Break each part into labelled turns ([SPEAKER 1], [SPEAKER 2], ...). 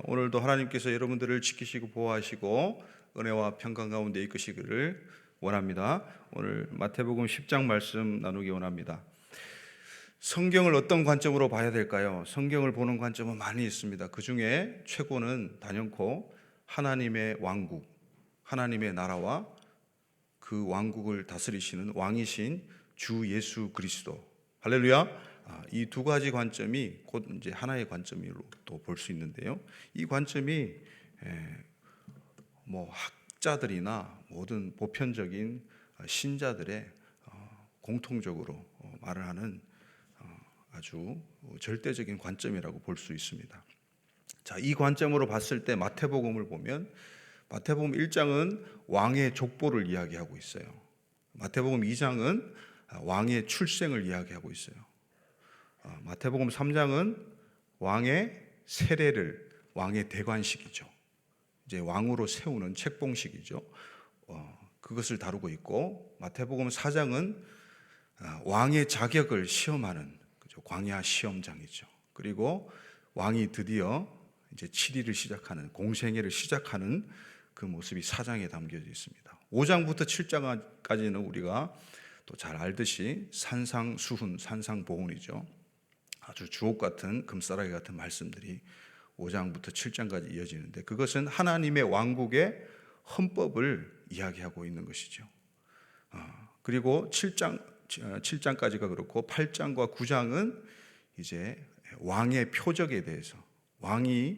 [SPEAKER 1] 오늘도 하나님께서 여러분들을 지키시고 보호하시고 은혜와 평강 가운데 이끄시기를 원합니다. 오늘 마태복음 10장 말씀 나누기 원합니다. 성경을 어떤 관점으로 봐야 될까요? 성경을 보는 관점은 많이 있습니다. 그 중에 최고는 단연코 하나님의 왕국, 하나님의 나라와 그 왕국을 다스리시는 왕이신 주 예수 그리스도. 할렐루야. 이 두 가지 관점이 곧 이제 하나의 관점으로 또 볼 수 있는데요. 이 관점이 학자들이나 모든 보편적인 신자들의 공통적으로 말을 하는 아주 절대적인 관점이라고 볼 수 있습니다. 자, 이 관점으로 봤을 때 마태복음을 보면 마태복음 1장은 왕의 족보를 이야기하고 있어요. 마태복음 2장은 왕의 출생을 이야기하고 있어요. 마태복음 3장은 왕의 세례를, 왕의 대관식이죠. 이제 왕으로 세우는 책봉식이죠. 그것을 다루고 있고, 마태복음 4장은 왕의 자격을 시험하는 광야 시험장이죠. 그리고 왕이 드디어 이제 7일을 시작하는, 공생애를 시작하는 그 모습이 4장에 담겨져 있습니다. 5장부터 7장까지는 우리가 또 잘 알듯이 산상수훈, 산상보훈이죠. 아주 주옥 같은, 금싸라기 같은 말씀들이 5장부터 7장까지 이어지는데, 그것은 하나님의 왕국의 헌법을 이야기하고 있는 것이죠. 그리고 7장까지가 그렇고 8장과 9장은 이제 왕의 표적에 대해서, 왕이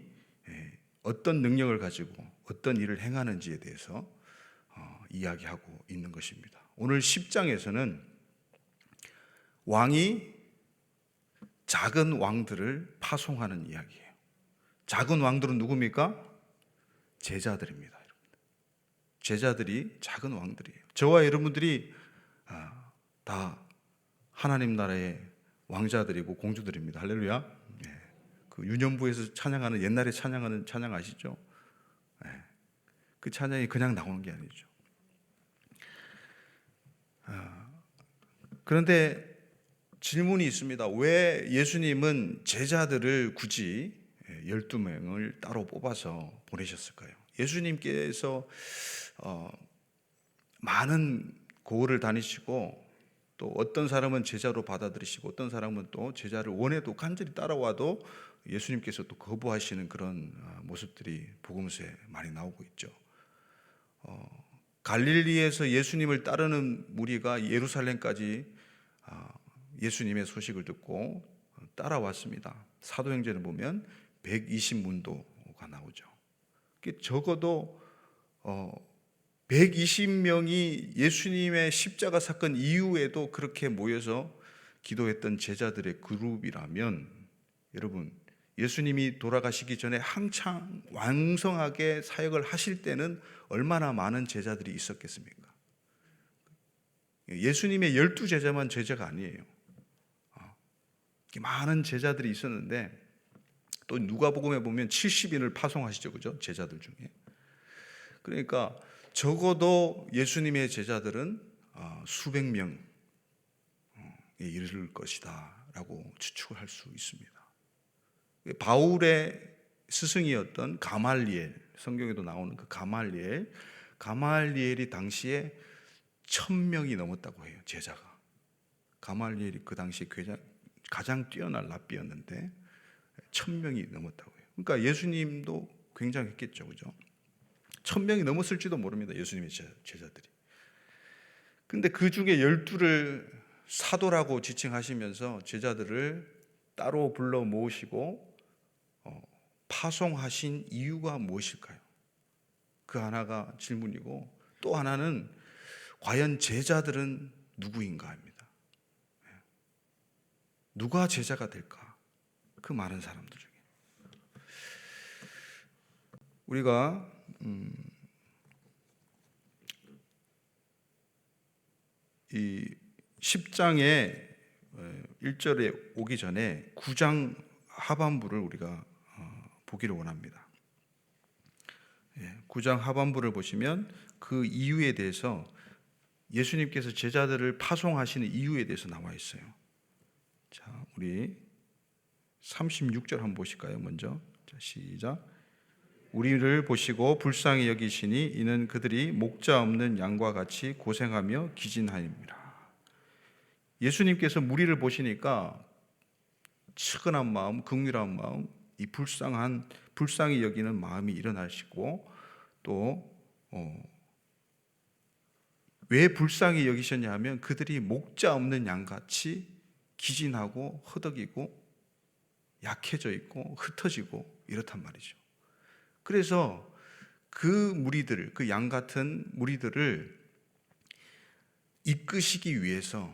[SPEAKER 1] 어떤 능력을 가지고 어떤 일을 행하는지에 대해서 이야기하고 있는 것입니다. 오늘 10장에서는 왕이 작은 왕들을 파송하는 이야기예요. 작은 왕들은 누굽니까? 제자들입니다. 제자들이 작은 왕들이에요. 저와 여러분들이 다 하나님 나라의 왕자들이고 공주들입니다. 할렐루야. 그 유년부에서 찬양하는, 옛날에 찬양하는 찬양 아시죠? 그 찬양이 그냥 나오는 게 아니죠. 그런데 질문이 있습니다. 왜 예수님은 제자들을 굳이 12명을 따로 뽑아서 보내셨을까요? 예수님께서 많은 고을을 다니시고, 또 어떤 사람은 제자로 받아들이시고 어떤 사람은 또 제자를 원해도 간절히 따라와도 예수님께서 또 거부하시는 그런 모습들이 복음서에 많이 나오고 있죠. 갈릴리에서 예수님을 따르는 무리가 예루살렘까지 예수님의 소식을 듣고 따라왔습니다. 사도행전을 보면 120문도가 나오죠. 적어도 120명이 예수님의 십자가 사건 이후에도 그렇게 모여서 기도했던 제자들의 그룹이라면, 여러분, 예수님이 돌아가시기 전에 한창 왕성하게 사역을 하실 때는 얼마나 많은 제자들이 있었겠습니까? 예수님의 12제자만 제자가 아니에요. 많은 제자들이 있었는데, 또 누가복음에 보면 70인을 파송하시죠, 그죠? 제자들 중에. 그러니까 적어도 예수님의 제자들은 수백 명에 이를 것이다라고 추측을 할 수 있습니다. 바울의 스승이었던 가말리엘, 성경에도 나오는 그 가말리엘이 당시에 1000명이 넘었다고 해요, 제자가. 가말리엘이 그 당시에 가장 뛰어난 랍비였는데 1000명이 넘었다고 해요. 그러니까 예수님도 굉장했겠죠, 그죠? 1000명이 넘었을지도 모릅니다, 예수님의 제자들이. 근데 그 중에 12를 사도라고 지칭하시면서 제자들을 따로 불러 모으시고 파송하신 이유가 무엇일까요? 그 하나가 질문이고, 또 하나는 과연 제자들은 누구인가 합니다. 누가 제자가 될까? 그 많은 사람들 중에. 우리가 이 10장의 1절에 오기 전에 9장 하반부를 우리가 보기를 원합니다. 9장 하반부를 보시면 그 이유에 대해서, 예수님께서 제자들을 파송하시는 이유에 대해서 나와 있어요. 자, 우리 36절 한번 보실까요? 먼저. 자, 시작. 우리를 보시고 불쌍히 여기시니 이는 그들이 목자 없는 양과 같이 고생하며 기진하니라. 예수님께서 무리를 보시니까 측은한 마음, 긍휼한 마음, 이 불쌍히 여기는 마음이 일어나시고 또 왜 불쌍히 여기셨냐 하면 그들이 목자 없는 양같이 기진하고 허덕이고 약해져 있고 흩어지고 이렇단 말이죠. 그래서 그 무리들, 그 양 같은 무리들을 이끄시기 위해서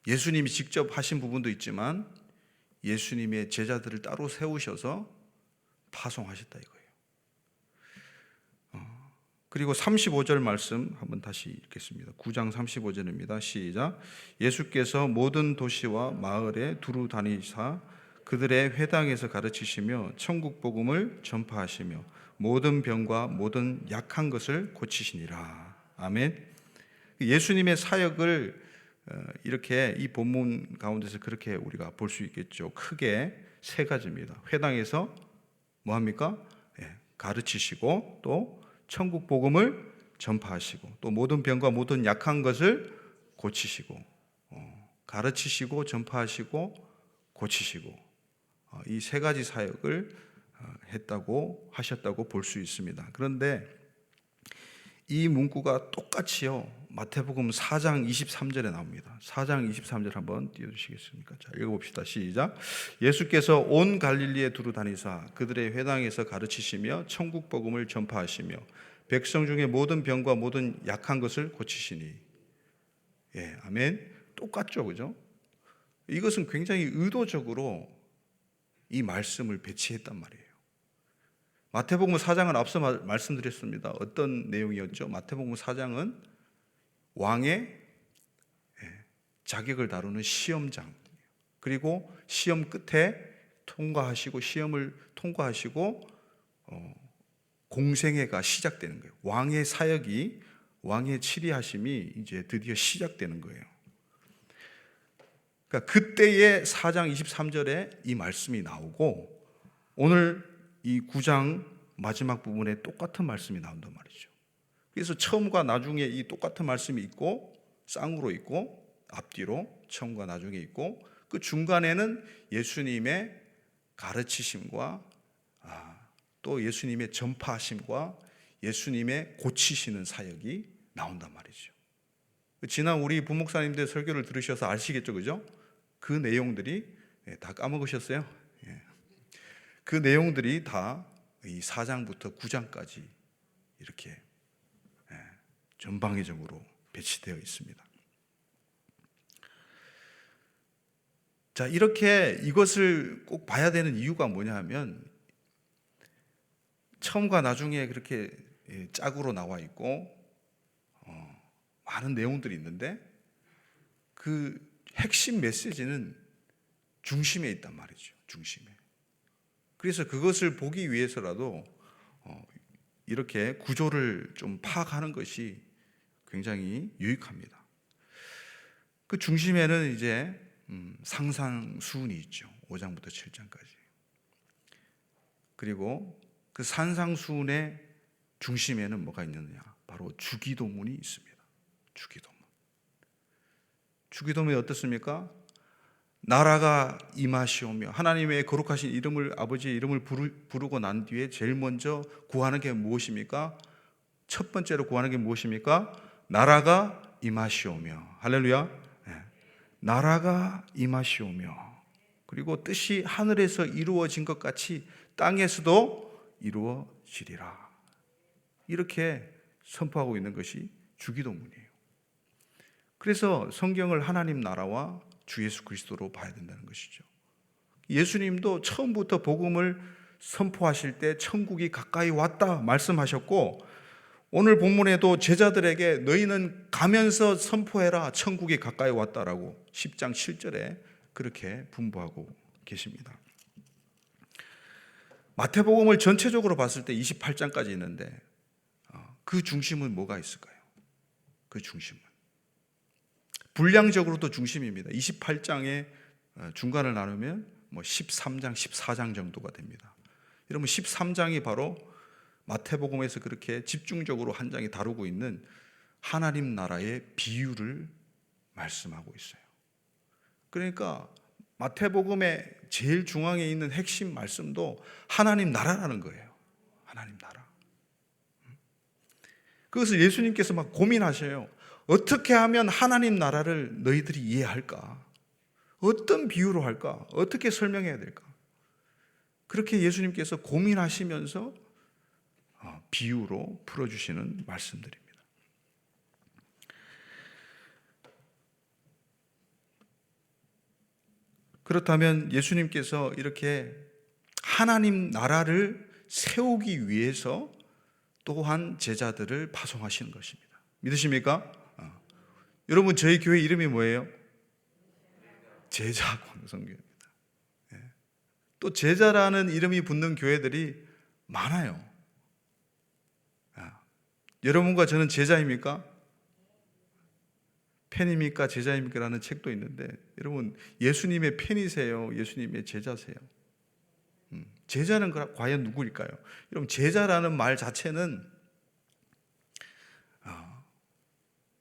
[SPEAKER 1] 예수님이 직접 하신 부분도 있지만 예수님의 제자들을 따로 세우셔서 파송하셨다 이거예요. 그리고 35절 말씀 한번 다시 읽겠습니다. 9장 35절입니다. 시작. 예수께서 모든 도시와 마을에 두루 다니사 그들의 회당에서 가르치시며 천국 복음을 전파하시며 모든 병과 모든 약한 것을 고치시니라. 아멘. 예수님의 사역을 이렇게 이 본문 가운데서 그렇게 우리가 볼 수 있겠죠. 크게 세 가지입니다. 회당에서 뭐 합니까? 가르치시고 또 천국 복음을 전파하시고 또 모든 병과 모든 약한 것을 고치시고 가르치시고 전파하시고 고치시고 이 세 가지 사역을 하셨다고 볼 수 있습니다. 그런데 이 문구가 똑같이요 마태복음 4장 23절에 나옵니다. 4장 23절 한번 띄워주시겠습니까? 자, 읽어봅시다. 시작. 예수께서 온 갈릴리에 두루 다니사 그들의 회당에서 가르치시며 천국 복음을 전파하시며 백성 중에 모든 병과 모든 약한 것을 고치시니. 아멘. 똑같죠, 그죠? 이것은 굉장히 의도적으로 이 말씀을 배치했단 말이에요. 마태복음 4장은 앞서 말씀드렸습니다. 어떤 내용이었죠? 마태복음 4장은 왕의 자격을 다루는 시험장, 그리고 시험 끝에 시험을 통과하시고 공생애가 시작되는 거예요. 왕의 사역이, 왕의 치리하심이 이제 드디어 시작되는 거예요. 그러니까 그때의 4장 23절에 이 말씀이 나오고 오늘 이 9장 마지막 부분에 똑같은 말씀이 나온단 말이죠. 그래서 처음과 나중에 이 똑같은 말씀이 있고 쌍으로 있고 앞뒤로 처음과 나중에 있고 그 중간에는 예수님의 가르치심과 또 예수님의 전파하심과 예수님의 고치시는 사역이 나온단 말이죠. 지난 우리 부목사님들 설교를 들으셔서 아시겠죠, 그죠? 그 내용들이 다 까먹으셨어요? 그 내용들이 다 이 4장부터 9장까지 이렇게 전방위적으로 배치되어 있습니다. 자, 이렇게 이것을 꼭 봐야 되는 이유가 뭐냐 하면 처음과 나중에 그렇게 짝으로 나와 있고 많은 내용들이 있는데 그 핵심 메시지는 중심에 있단 말이죠. 중심에. 그래서 그것을 보기 위해서라도 이렇게 구조를 좀 파악하는 것이 굉장히 유익합니다. 그 중심에는 이제 상상수훈이 있죠. 5장부터 7장까지. 그리고 그 산상수훈의 중심에는 뭐가 있느냐? 바로 주기도문이 있습니다. 주기도문. 주기도문이 어떻습니까? 나라가 임하시오며 하나님의 거룩하신 이름을 아버지의 이름을 부르고 난 뒤에 제일 먼저 구하는 게 무엇입니까? 첫 번째로 구하는 게 무엇입니까? 나라가 임하시오며. 할렐루야. 나라가 임하시오며 그리고 뜻이 하늘에서 이루어진 것 같이 땅에서도 이루어지리라. 이렇게 선포하고 있는 것이 주기도문이에요. 그래서 성경을 하나님 나라와 주 예수 그리스도로 봐야 된다는 것이죠. 예수님도 처음부터 복음을 선포하실 때 천국이 가까이 왔다 말씀하셨고 오늘 본문에도 제자들에게 너희는 가면서 선포해라 천국이 가까이 왔다라고 10장 7절에 그렇게 분부하고 계십니다. 마태복음을 전체적으로 봤을 때 28장까지 있는데 그 중심은 뭐가 있을까요? 그 중심은 분량적으로도 중심입니다. 28장의 중간을 나누면 13장, 14장 정도가 됩니다. 여러분 13장이 바로 마태복음에서 그렇게 집중적으로 한 장이 다루고 있는 하나님 나라의 비유를 말씀하고 있어요. 그러니까 마태복음의 제일 중앙에 있는 핵심 말씀도 하나님 나라라는 거예요. 하나님 나라. 그것을 예수님께서 막 고민하셔요. 어떻게 하면 하나님 나라를 너희들이 이해할까? 어떤 비유로 할까? 어떻게 설명해야 될까? 그렇게 예수님께서 고민하시면서 비유로 풀어주시는 말씀들입니다. 그렇다면 예수님께서 이렇게 하나님 나라를 세우기 위해서 또한 제자들을 파송하시는 것입니다. 믿으십니까? 여러분 저희 교회 이름이 뭐예요? 제자광성교회입니다. 또 제자라는 이름이 붙는 교회들이 많아요. 여러분과 저는 제자입니까? 팬입니까? 제자입니까? 라는 책도 있는데 여러분 예수님의 팬이세요? 예수님의 제자세요? 제자는 과연 누구일까요? 여러분 제자라는 말 자체는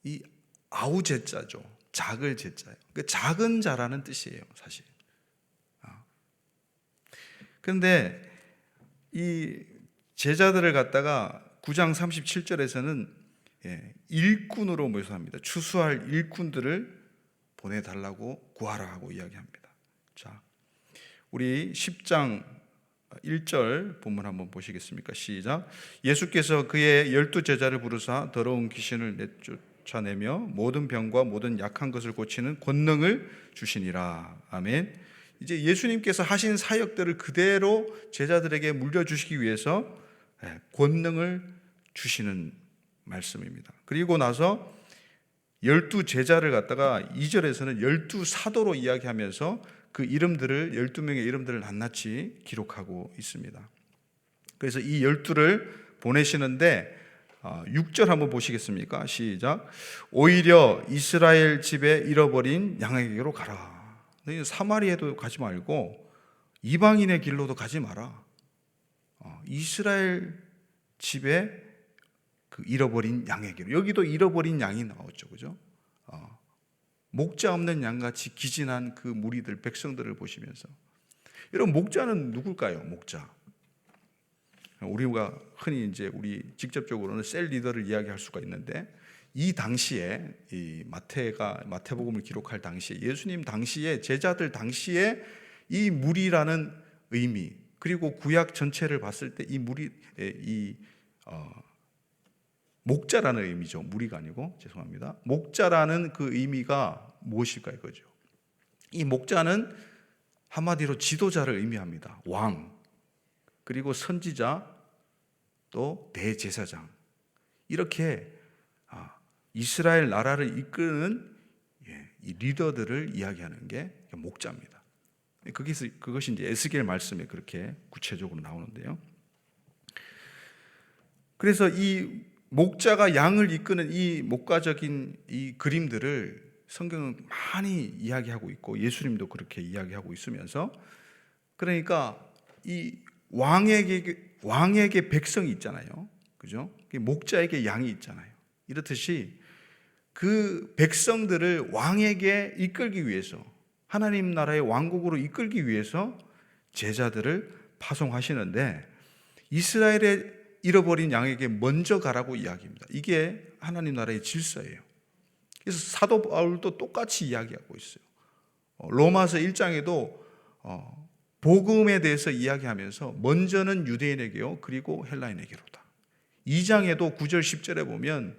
[SPEAKER 1] 이 아우제자죠. 작을 제자예요. 그러니까 작은 자라는 뜻이에요, 사실. 그런데 이 제자들을 갖다가 9장 37절에서는 일꾼으로 묘사합니다. 추수할 일꾼들을 보내달라고 구하라 하고 이야기합니다. 자, 우리 10장 1절 본문 한번 보시겠습니까? 시작. 예수께서 그의 12제자를 부르사 더러운 귀신을 내쫓아내며 모든 병과 모든 약한 것을 고치는 권능을 주시니라. 아멘. 이제 예수님께서 하신 사역들을 그대로 제자들에게 물려주시기 위해서 권능을 주시는 말씀입니다. 그리고 나서 12제자를 갖다가 2절에서는 12사도로 이야기하면서 그 이름들을 12명의 이름들을 낱낱이 기록하고 있습니다. 그래서 이 12를 보내시는데 6절 한번 보시겠습니까? 시작. 오히려 이스라엘 집에 잃어버린 양에게로 가라. 너희 사마리아에도 가지 말고 이방인의 길로도 가지 마라. 이스라엘 집에 그 잃어버린 양에게로. 여기도 잃어버린 양이 나왔죠, 그죠? 목자 없는 양같이 기진한 그 무리들, 백성들을 보시면서 여러분 목자는 누굴까요? 목자. 우리가 흔히 이제 우리 직접적으로는 셀 리더를 이야기할 수가 있는데 이 당시에 이 마태복음을 기록할 당시에 예수님 당시에 제자들 당시에 이 무리라는 의미 그리고 구약 전체를 봤을 때 이 무리 목자라는 의미죠. 무리가 아니고 죄송합니다. 목자라는 그 의미가 무엇일까요? 그죠? 이 목자는 한마디로 지도자를 의미합니다. 왕, 그리고 선지자, 또 대제사장. 이렇게 이스라엘 나라를 이끄는 이 리더들을 이야기하는 게 목자입니다. 그것이 이제 에스겔 말씀에 그렇게 구체적으로 나오는데요. 그래서 이 목자가 양을 이끄는 이 목가적인 이 그림들을 성경은 많이 이야기하고 있고 예수님도 그렇게 이야기하고 있으면서 그러니까 이 왕에게 백성이 있잖아요. 그죠? 목자에게 양이 있잖아요. 이렇듯이 그 백성들을 왕에게 이끌기 위해서 하나님 나라의 왕국으로 이끌기 위해서 제자들을 파송하시는데 이스라엘의 잃어버린 양에게 먼저 가라고 이야기합니다. 이게 하나님 나라의 질서예요. 그래서 사도 바울도 똑같이 이야기하고 있어요. 로마서 1장에도 복음에 대해서 이야기하면서 먼저는 유대인에게요 그리고 헬라인에게로다. 2장에도 9절 10절에 보면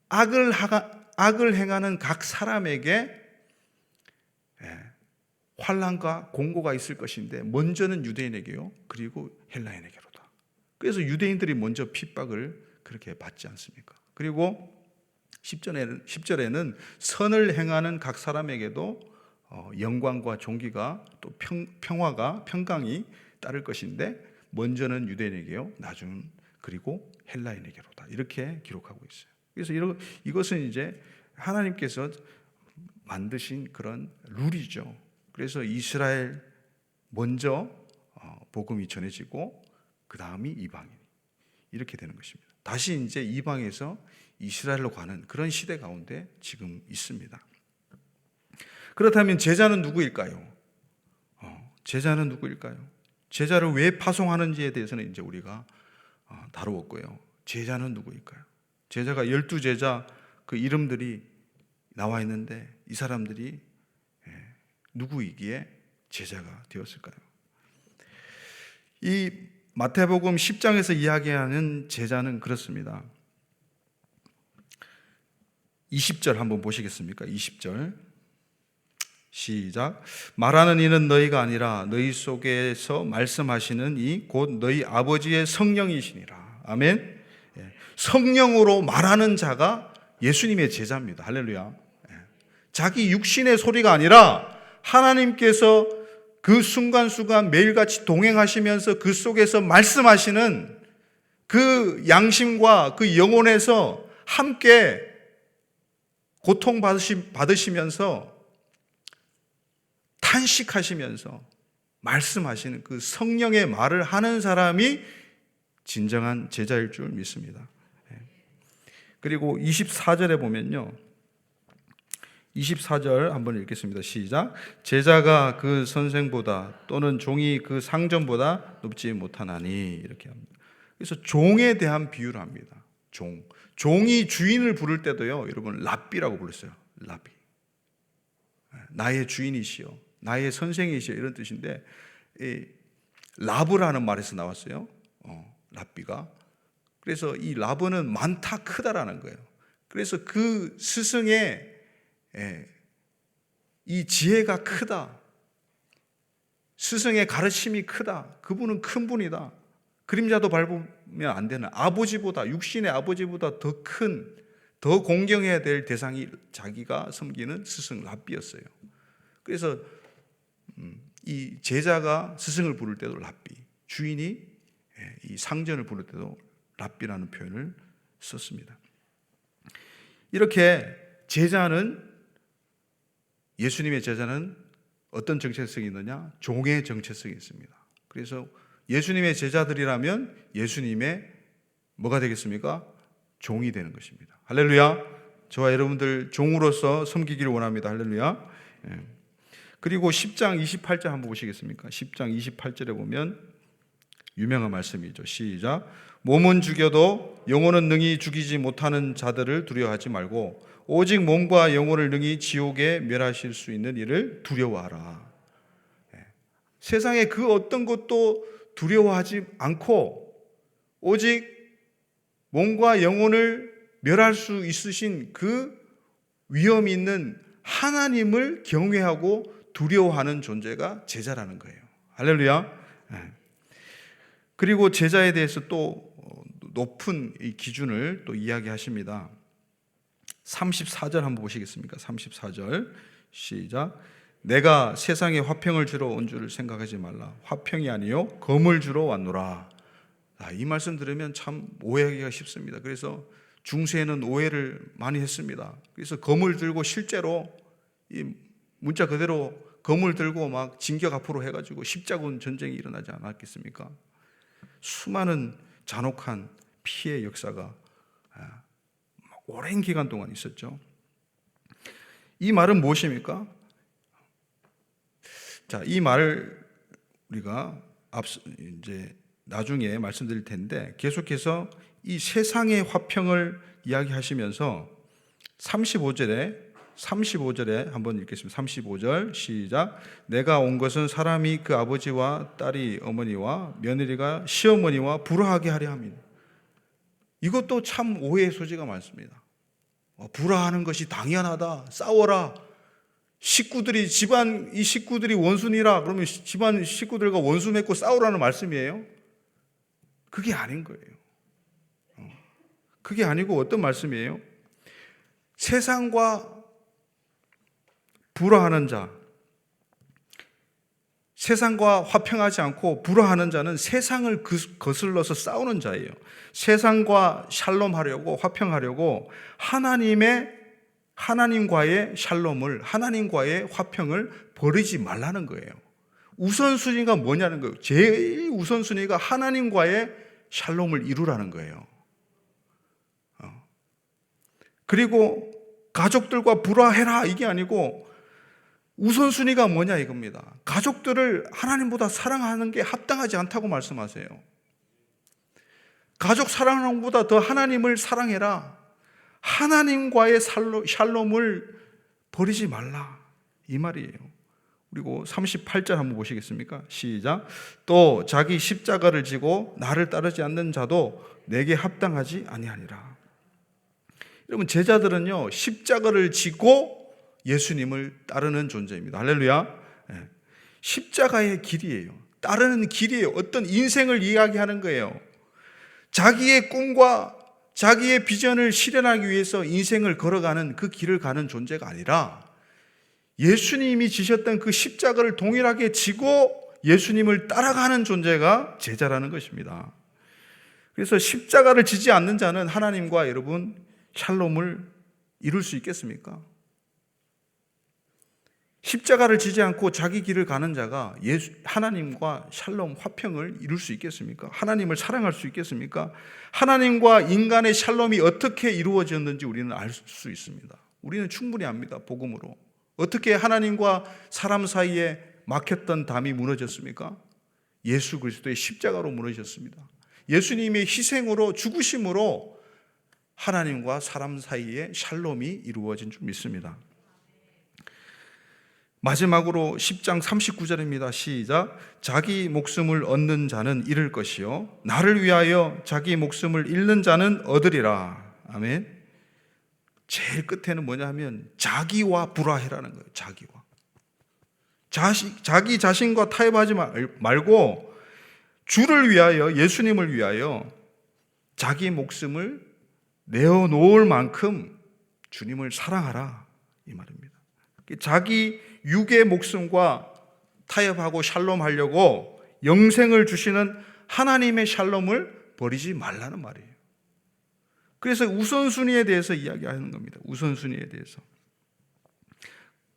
[SPEAKER 1] 악을 행하는 각 사람에게 환난과 공고가 있을 것인데 먼저는 유대인에게요 그리고 헬라인에게로다. 그래서 유대인들이 먼저 핍박을 그렇게 받지 않습니까? 그리고 10절에는 선을 행하는 각 사람에게도 영광과 존귀가 또 평강이 따를 것인데 먼저는 유대인에게요 나중은 그리고 헬라인에게로다. 이렇게 기록하고 있어요. 그래서 이것은 이제 하나님께서 만드신 그런 룰이죠. 그래서 이스라엘 먼저 복음이 전해지고 그 다음이 이방인, 이렇게 되는 것입니다. 다시 이제 이방에서 이스라엘로 가는 그런 시대 가운데 지금 있습니다. 그렇다면 제자는 누구일까요? 제자는 누구일까요? 제자를 왜 파송하는지에 대해서는 이제 우리가 다루었고요. 제자는 누구일까요? 제자가 12제자 그 이름들이 나와 있는데 이 사람들이 누구이기에 제자가 되었을까요? 이 마태복음 10장에서 이야기하는 제자는 그렇습니다. 20절 한번 보시겠습니까? 20절 시작. 말하는 이는 너희가 아니라 너희 속에서 말씀하시는 이 곧 너희 아버지의 성령이시니라. 아멘. 성령으로 말하는 자가 예수님의 제자입니다. 할렐루야. 자기 육신의 소리가 아니라 하나님께서 그 순간순간 매일같이 동행하시면서 그 속에서 말씀하시는 그 양심과 그 영혼에서 함께 고통받으시면서 탄식하시면서 말씀하시는 그 성령의 말을 하는 사람이 진정한 제자일 줄 믿습니다. 그리고 24절에 보면요, 24절 한번 읽겠습니다. 시작. 제자가 그 선생보다 또는 종이 그 상전보다 높지 못하나니, 이렇게 합니다. 그래서 종에 대한 비유를 합니다. 종이 주인을 부를 때도요, 여러분 랍비라고 불렀어요. 랍비. 나의 주인이시여, 나의 선생이시여, 이런 뜻인데 라브라는 말에서 나왔어요. 랍비가. 그래서 이 라브는 많다, 크다라는 거예요. 그래서 그 스승의 이 지혜가 크다, 스승의 가르침이 크다, 그분은 큰 분이다, 그림자도 밟으면 안 되는 아버지보다, 육신의 아버지보다 더 큰, 더 공경해야 될 대상이 자기가 섬기는 스승 랍비였어요. 그래서 이 제자가 스승을 부를 때도 랍비, 주인이 이 상전을 부를 때도 랍비라는 표현을 썼습니다. 이렇게 예수님의 제자는 어떤 정체성이 있느냐? 종의 정체성이 있습니다. 그래서 예수님의 제자들이라면 예수님의 뭐가 되겠습니까? 종이 되는 것입니다. 할렐루야. 저와 여러분들 종으로서 섬기기를 원합니다. 할렐루야. 그리고 10장 28절 한번 보시겠습니까? 10장 28절에 보면 유명한 말씀이죠. 시작. 몸은 죽여도 영혼은 능히 죽이지 못하는 자들을 두려워하지 말고 오직 몸과 영혼을 능히 지옥에 멸하실 수 있는 이를 두려워하라. 세상에 그 어떤 것도 두려워하지 않고 오직 몸과 영혼을 멸할 수 있으신 그 위험이 있는 하나님을 경외하고 두려워하는 존재가 제자라는 거예요. 할렐루야. 그리고 제자에 대해서 또 높은 이 기준을 또 이야기하십니다. 34절 한번 보시겠습니까? 34절 시작. 내가 세상에 화평을 주러 온 줄 생각하지 말라. 화평이 아니요 검을 주러 왔노라. 이 말씀 들으면 참 오해하기가 쉽습니다. 그래서 중세에는 오해를 많이 했습니다. 그래서 검을 들고 실제로 이 문자 그대로 검을 들고 막 진격 앞으로 해가지고 십자군 전쟁이 일어나지 않았겠습니까? 수많은 잔혹한 피해 역사가 오랜 기간 동안 있었죠. 이 말은 무엇입니까? 자, 이 말을 우리가 이제 나중에 말씀드릴 텐데 계속해서 이 세상의 화평을 이야기하시면서 35절에 한번 읽겠습니다. 35절 시작. 내가 온 것은 사람이 그 아버지와 딸이 어머니와 며느리가 시어머니와 불화하게 하려 함이니. 이것도 참 오해의 소지가 많습니다. 불화하는 것이 당연하다, 싸워라, 이 식구들이 원수니라, 그러면 집안 식구들과 원수 맺고 싸우라는 말씀이에요? 그게 아닌 거예요. 그게 아니고 어떤 말씀이에요? 세상과 불화하는 자, 세상과 화평하지 않고 불화하는 자는 세상을 거슬러서 싸우는 자예요. 세상과 샬롬하려고, 화평하려고 하나님과의 샬롬을, 하나님과의 화평을 버리지 말라는 거예요. 우선순위가 뭐냐는 거예요. 제일 우선순위가 하나님과의 샬롬을 이루라는 거예요. 그리고 가족들과 불화해라 이게 아니고 우선순위가 뭐냐 이겁니다. 가족들을 하나님보다 사랑하는 게 합당하지 않다고 말씀하세요. 가족 사랑하는 것보다 더 하나님을 사랑해라. 하나님과의 샬롬을 버리지 말라 이 말이에요. 그리고 38절 한번 보시겠습니까? 시작. 또 자기 십자가를 지고 나를 따르지 않는 자도 내게 합당하지 아니하니라. 여러분, 제자들은요 십자가를 지고 예수님을 따르는 존재입니다. 할렐루야. 십자가의 길이에요. 따르는 길이에요. 어떤 인생을 이야기하는 거예요. 자기의 꿈과 자기의 비전을 실현하기 위해서 인생을 걸어가는 그 길을 가는 존재가 아니라 예수님이 지셨던 그 십자가를 동일하게 지고 예수님을 따라가는 존재가 제자라는 것입니다. 그래서 십자가를 지지 않는 자는 하나님과 여러분 샬롬을 이룰 수 있겠습니까? 십자가를 지지 않고 자기 길을 가는 자가 하나님과 샬롬 화평을 이룰 수 있겠습니까? 하나님을 사랑할 수 있겠습니까? 하나님과 인간의 샬롬이 어떻게 이루어졌는지 우리는 알 수 있습니다. 우리는 충분히 압니다. 복음으로. 어떻게 하나님과 사람 사이에 막혔던 담이 무너졌습니까? 예수 그리스도의 십자가로 무너졌습니다. 예수님의 희생으로 죽으심으로 하나님과 사람 사이에 샬롬이 이루어진 줄 믿습니다. 마지막으로 10장 39절입니다. 시작. 자기 목숨을 얻는 자는 잃을 것이요 나를 위하여 자기 목숨을 잃는 자는 얻으리라. 아멘. 제일 끝에는 뭐냐 하면 자기와 불화해라는 거예요. 자기와. 자기 자신과 타협하지 말고 주를 위하여, 예수님을 위하여 자기 목숨을 내어놓을 만큼 주님을 사랑하라 이 말입니다. 자기 육의 목숨과 타협하고 샬롬하려고 영생을 주시는 하나님의 샬롬을 버리지 말라는 말이에요. 그래서 우선순위에 대해서 이야기하는 겁니다. 우선순위에 대해서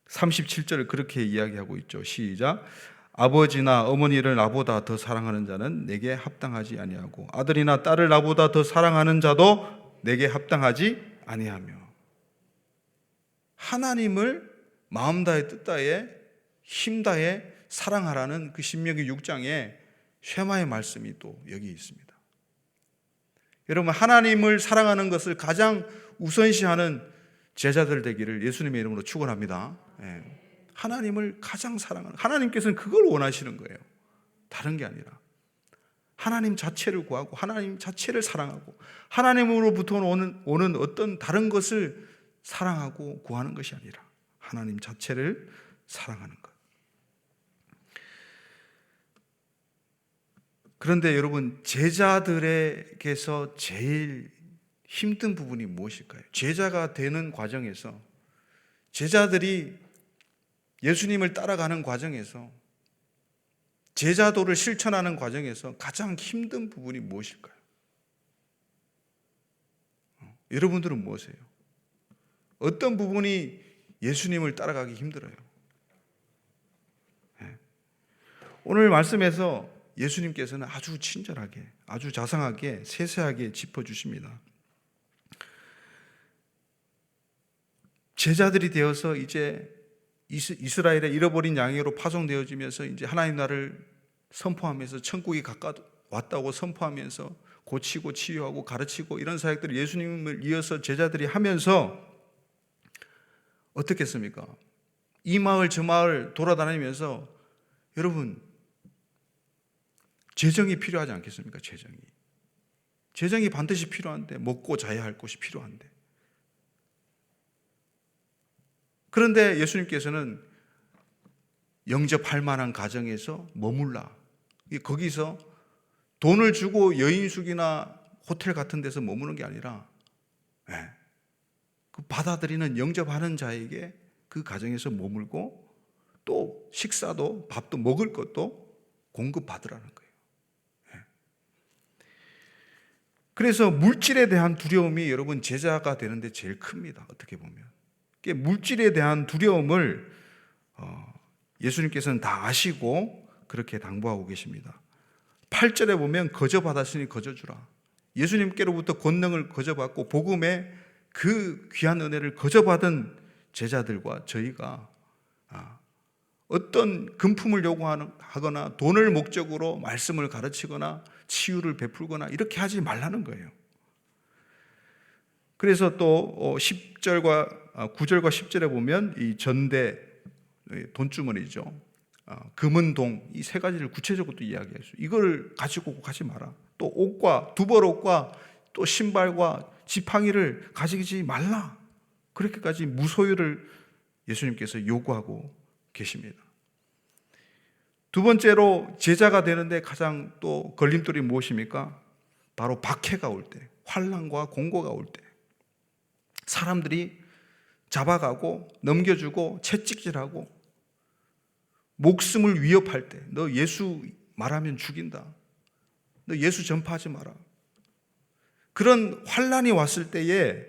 [SPEAKER 1] 37절을 그렇게 이야기하고 있죠. 시작. 아버지나 어머니를 나보다 더 사랑하는 자는 내게 합당하지 아니하고 아들이나 딸을 나보다 더 사랑하는 자도 내게 합당하지 아니하며. 하나님을 마음 다해 뜻 다해 힘 다해 사랑하라는 그 신명기 6장에 쉐마의 말씀이 또 여기 있습니다. 여러분, 하나님을 사랑하는 것을 가장 우선시하는 제자들 되기를 예수님의 이름으로 축원합니다. 하나님을 가장 사랑하는, 하나님께서는 그걸 원하시는 거예요. 다른 게 아니라 하나님 자체를 구하고 하나님 자체를 사랑하고 하나님으로부터 오는 어떤 다른 것을 사랑하고 구하는 것이 아니라 하나님 자체를 사랑하는 것. 그런데 여러분, 제자들에게서 제일 힘든 부분이 무엇일까요? 제자가 되는 과정에서, 제자들이 예수님을 따라가는 과정에서, 제자도를 실천하는 과정에서 가장 힘든 부분이 무엇일까요? 여러분들은 무엇이에요? 어떤 부분이 예수님을 따라가기 힘들어요? 오늘 말씀에서 예수님께서는 아주 친절하게, 아주 자상하게, 세세하게 짚어주십니다. 제자들이 되어서 이제 이스라엘의 잃어버린 양으로 파송되어지면서 이제 하나님 나라를 선포하면서 천국이 가까웠다고 선포하면서 고치고 치유하고 가르치고 이런 사역들을 예수님을 이어서 제자들이 하면서 어떻겠습니까? 이 마을 저 마을 돌아다니면서 여러분, 재정이 필요하지 않겠습니까? 재정이 반드시 필요한데, 먹고 자야 할 곳이 필요한데. 그런데 예수님께서는 영접할 만한 가정에서 머물라. 거기서 돈을 주고 여인숙이나 호텔 같은 데서 머무는 게 아니라 그 받아들이는, 영접하는 자에게 그 가정에서 머물고 또 식사도, 밥도, 먹을 것도 공급받으라는 거예요. 그래서 물질에 대한 두려움이 여러분 제자가 되는데 제일 큽니다. 어떻게 보면 물질에 대한 두려움을 예수님께서는 다 아시고 그렇게 당부하고 계십니다. 8절에 보면 거저 받았으니 거저 주라. 예수님께로부터 권능을 거저 받고 복음의 그 귀한 은혜를 거저 받은 제자들과 저희가 어떤 금품을 요구하거나 돈을 목적으로 말씀을 가르치거나 치유를 베풀거나 이렇게 하지 말라는 거예요. 그래서 또 10절과 9절과 10절에 보면 이 전대 돈주머니죠. 금은 동, 이 세 가지를 구체적으로 또 이야기해요. 이걸 가지고 가지 마라. 또 옷과 두벌옷과 또 신발과 지팡이를 가지지 말라. 그렇게까지 무소유를 예수님께서 요구하고 계십니다. 두 번째로 제자가 되는데 가장 또 걸림돌이 무엇입니까? 바로 박해가 올 때, 환난과 공고가 올 때, 사람들이 잡아가고 넘겨주고 채찍질하고 목숨을 위협할 때, 너 예수 말하면 죽인다, 너 예수 전파하지 마라. 그런 환난이 왔을 때에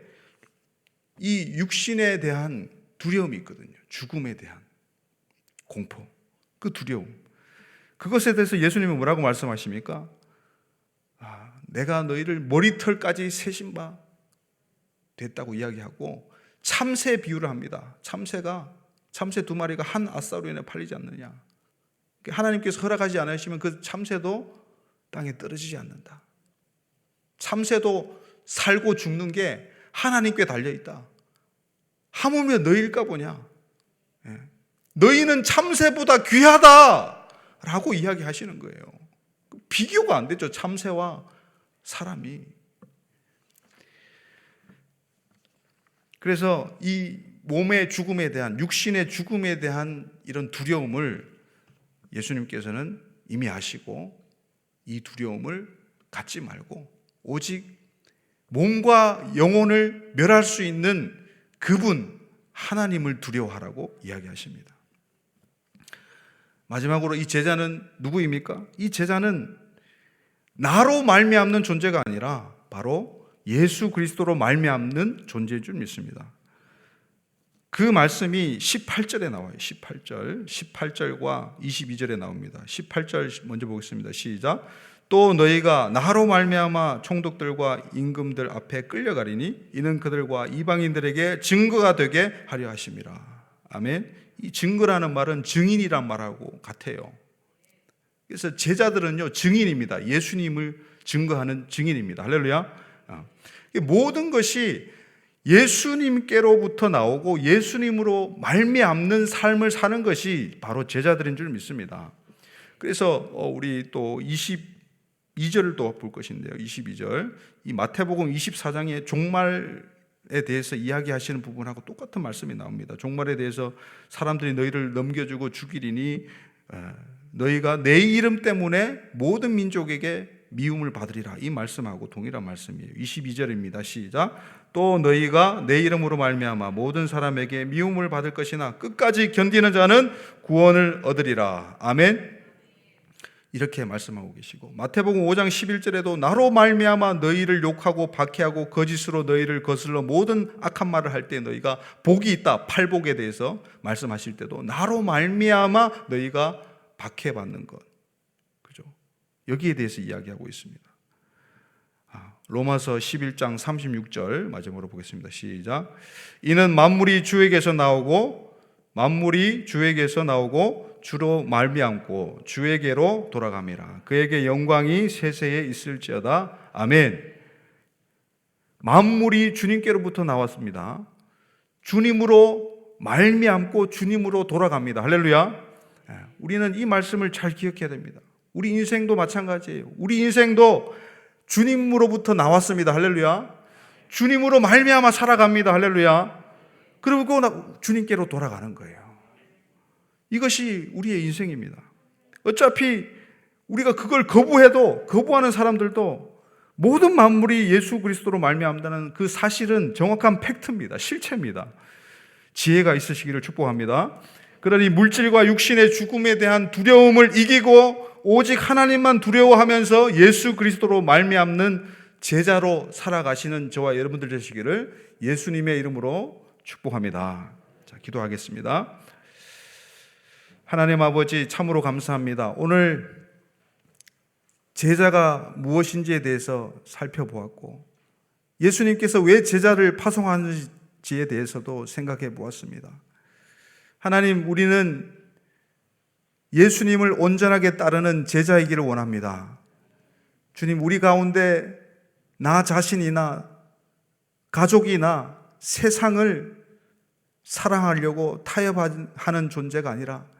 [SPEAKER 1] 이 육신에 대한 두려움이 있거든요. 죽음에 대한 공포, 그 두려움. 그것에 대해서 예수님은 뭐라고 말씀하십니까? 내가 너희를 머리털까지 세신 바 됐다고 이야기하고 참새 비유를 합니다. 참새 두 마리가 한 아싸로 인해 팔리지 않느냐. 하나님께서 허락하지 않으시면 그 참새도 땅에 떨어지지 않는다. 참새도 살고 죽는 게 하나님께 달려있다. 하물며 너희일까 보냐. 너희는 참새보다 귀하다라고 이야기하시는 거예요. 비교가 안 되죠. 참새와 사람이. 그래서 이 몸의 죽음에 대한, 육신의 죽음에 대한 이런 두려움을 예수님께서는 이미 아시고 이 두려움을 갖지 말고 오직 몸과 영혼을 멸할 수 있는 그분 하나님을 두려워하라고 이야기하십니다. 마지막으로 이 제자는 누구입니까? 이 제자는 나로 말미암는 존재가 아니라 바로 예수 그리스도로 말미암는 존재인 줄 믿습니다. 그 말씀이 18절에 나와요. 18절과 22절에 나옵니다. 18절 먼저 보겠습니다. 시작. 또 너희가 나로 말미암아 총독들과 임금들 앞에 끌려가리니 이는 그들과 이방인들에게 증거가 되게 하려 하심이라. 아멘. 이 증거라는 말은 증인이란 말하고 같아요. 그래서 제자들은요 증인입니다. 예수님을 증거하는 증인입니다. 할렐루야. 모든 것이 예수님께로부터 나오고 예수님으로 말미암는 삶을 사는 것이 바로 제자들인 줄 믿습니다. 그래서 우리 또 22절을 또 볼 것인데요. 22절. 이 마태복음 24장의 종말에 대해서 이야기하시는 부분하고 똑같은 말씀이 나옵니다. 종말에 대해서 사람들이 너희를 넘겨주고 죽이리니 너희가 내 이름 때문에 모든 민족에게 미움을 받으리라. 이 말씀하고 동일한 말씀이에요. 22절입니다. 시작. 또 너희가 내 이름으로 말미암아 모든 사람에게 미움을 받을 것이나 끝까지 견디는 자는 구원을 얻으리라. 아멘. 이렇게 말씀하고 계시고 마태복음 5장 11절에도 나로 말미암아 너희를 욕하고 박해하고 거짓으로 너희를 거슬러 모든 악한 말을 할 때 너희가 복이 있다. 팔복에 대해서 말씀하실 때도 나로 말미암아 너희가 박해받는 것, 그죠? 여기에 대해서 이야기하고 있습니다. 로마서 11장 36절 마지막으로 보겠습니다. 시작. 이는 만물이 주에게서 나오고 주로 말미암고 주에게로 돌아감이라. 그에게 영광이 세세에 있을지어다. 아멘. 만물이 주님께로부터 나왔습니다. 주님으로 말미암고 주님으로 돌아갑니다. 할렐루야. 우리는 이 말씀을 잘 기억해야 됩니다. 우리 인생도 마찬가지예요. 우리 인생도 주님으로부터 나왔습니다. 할렐루야. 주님으로 말미암아 살아갑니다. 할렐루야. 그리고 주님께로 돌아가는 거예요. 이것이 우리의 인생입니다. 어차피 우리가 그걸 거부하는 사람들도 모든 만물이 예수 그리스도로 말미암다는 그 사실은 정확한 팩트입니다. 실체입니다. 지혜가 있으시기를 축복합니다. 그러니 물질과 육신의 죽음에 대한 두려움을 이기고 오직 하나님만 두려워하면서 예수 그리스도로 말미암는 제자로 살아가시는 저와 여러분들 되시기를 예수님의 이름으로 축복합니다. 자, 기도하겠습니다. 하나님 아버지 참으로 감사합니다. 오늘 제자가 무엇인지에 대해서 살펴보았고 예수님께서 왜 제자를 파송하는지에 대해서도 생각해 보았습니다. 하나님, 우리는 예수님을 온전하게 따르는 제자이기를 원합니다. 주님, 우리 가운데 나 자신이나 가족이나 세상을 사랑하려고 타협하는 존재가 아니라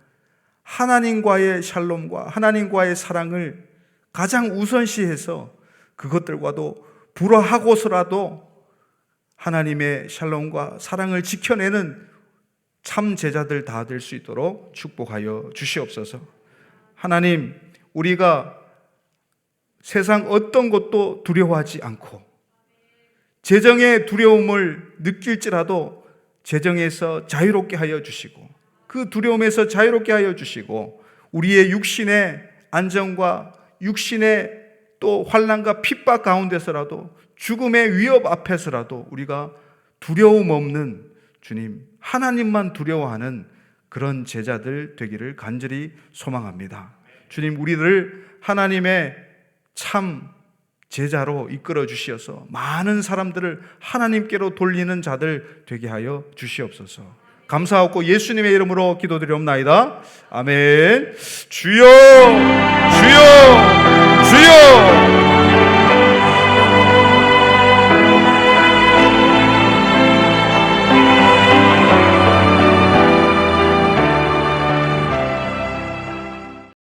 [SPEAKER 1] 하나님과의 샬롬과 하나님과의 사랑을 가장 우선시해서 그것들과도 불화하고서라도 하나님의 샬롬과 사랑을 지켜내는 참 제자들 다 될 수 있도록 축복하여 주시옵소서. 하나님, 우리가 세상 어떤 것도 두려워하지 않고 재정의 두려움을 느낄지라도 재정에서 자유롭게 하여 주시고 그 두려움에서 자유롭게 하여 주시고 우리의 육신의 안정과 육신의 또 환난과 핍박 가운데서라도 죽음의 위협 앞에서라도 우리가 두려움 없는 주님, 하나님만 두려워하는 그런 제자들 되기를 간절히 소망합니다. 주님, 우리를 하나님의 참 제자로 이끌어 주시어서 많은 사람들을 하나님께로 돌리는 자들 되게 하여 주시옵소서. 감사하고 예수님의 이름으로 기도드리옵나이다. 아멘. 주여, 주여, 주여.